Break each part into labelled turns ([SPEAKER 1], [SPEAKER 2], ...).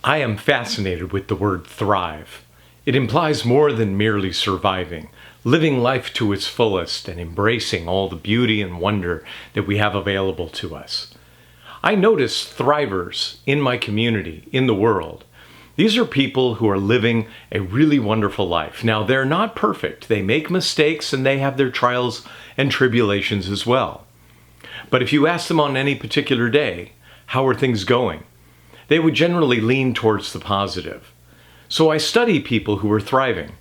[SPEAKER 1] I am fascinated with the word thrive. It implies more than merely surviving, living life to its fullest and embracing all the beauty and wonder that we have available to us. I notice thrivers in my community, in the world. These are people who are living a really wonderful life. Now, they're not perfect. They make mistakes and they have their trials and tribulations as well. But if you ask them on any particular day, how are things going? They would generally lean towards the positive. So I study people who are thriving,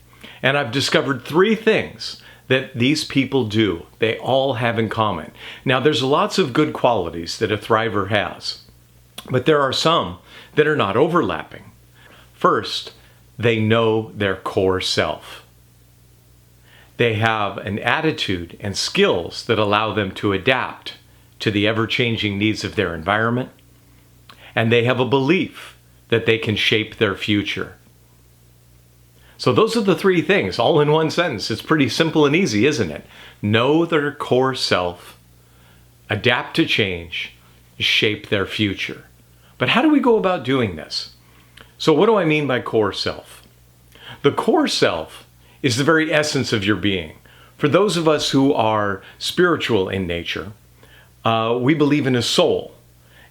[SPEAKER 1] and I've discovered 3 things that these people do. They all have in common. Now, there's lots of good qualities that a thriver has, but there are some that are not overlapping. First, they know their core self. They have an attitude and skills that allow them to adapt to the ever-changing needs of their environment, and they have a belief that they can shape their future. So those are the 3 things, all in one sentence. It's pretty simple and easy, isn't it? Know their core self, adapt to change, shape their future. But how do we go about doing this? So what do I mean by core self? The core self is the very essence of your being. For those of us who are spiritual in nature, we believe in a soul.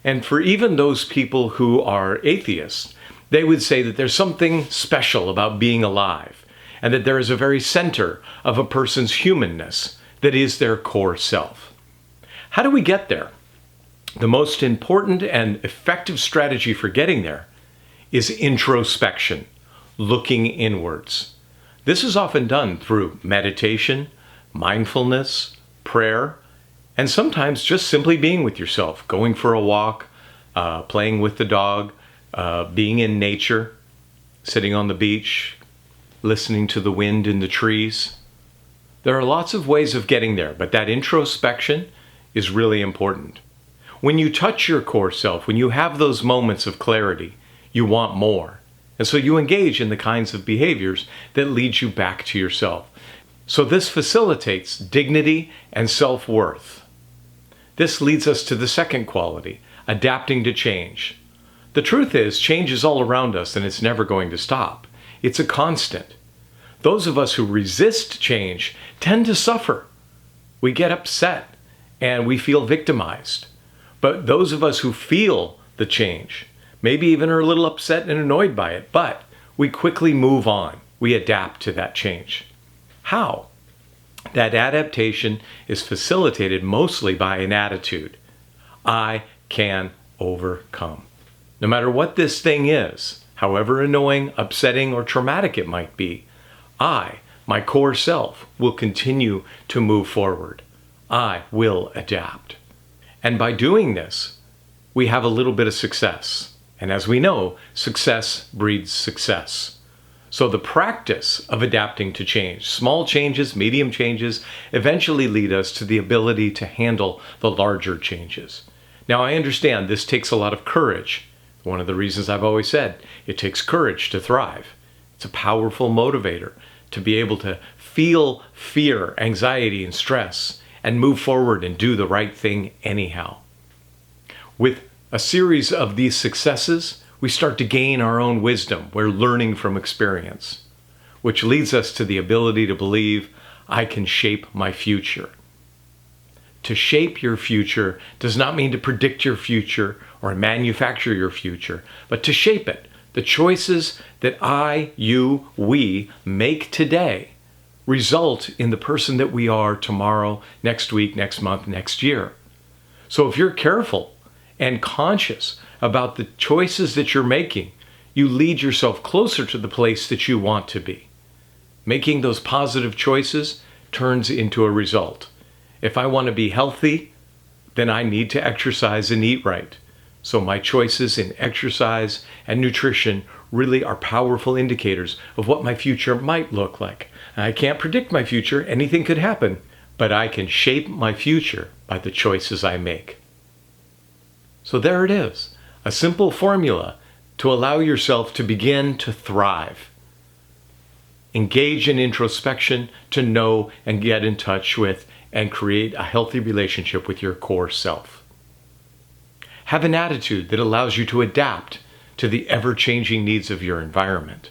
[SPEAKER 1] And for even those people who are atheists, they would say that there's something special about being alive, and that there is a very center of a person's humanness that is their core self. How do we get there? The most important and effective strategy for getting there is introspection, looking inwards. This is often done through meditation, mindfulness, prayer, and sometimes just simply being with yourself, going for a walk, playing with the dog, being in nature, sitting on the beach, listening to the wind in the trees. There are lots of ways of getting there, but that introspection is really important. When you touch your core self, when you have those moments of clarity, you want more. And so you engage in the kinds of behaviors that lead you back to yourself. So this facilitates dignity and self-worth. This leads us to the second quality, adapting to change. The truth is, change is all around us and it's never going to stop. It's a constant. Those of us who resist change tend to suffer. We get upset and we feel victimized. But those of us who feel the change, maybe even are a little upset and annoyed by it, but we quickly move on. We adapt to that change. How? That adaptation is facilitated mostly by an attitude. I can overcome. No matter what this thing is, however annoying, upsetting, or traumatic it might be, my core self, will continue to move forward. I will adapt. And by doing this, we have a little bit of success. And as we know, success breeds success. So the practice of adapting to change, small changes, medium changes, eventually lead us to the ability to handle the larger changes. Now, I understand this takes a lot of courage. One of the reasons I've always said it takes courage to thrive. It's a powerful motivator to be able to feel fear, anxiety, and stress and move forward and do the right thing anyhow. With a series of these successes, we start to gain our own wisdom. We're learning from experience, which leads us to the ability to believe I can shape my future. To shape your future does not mean to predict your future or manufacture your future, but to shape it. The choices that I, you, we make today result in the person that we are tomorrow, next week, next month, next year. So if you're careful and conscious about the choices that you're making, you lead yourself closer to the place that you want to be. Making those positive choices turns into a result. If I want to be healthy, then I need to exercise and eat right. So my choices in exercise and nutrition really are powerful indicators of what my future might look like. I can't predict my future, anything could happen, but I can shape my future by the choices I make. So there it is, a simple formula to allow yourself to begin to thrive. Engage in introspection to know and get in touch with and create a healthy relationship with your core self. Have an attitude that allows you to adapt to the ever-changing needs of your environment,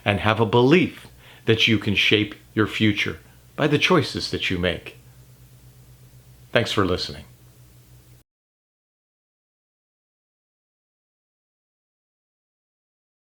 [SPEAKER 1] and have a belief that you can shape your future by the choices that you make. Thanks for listening.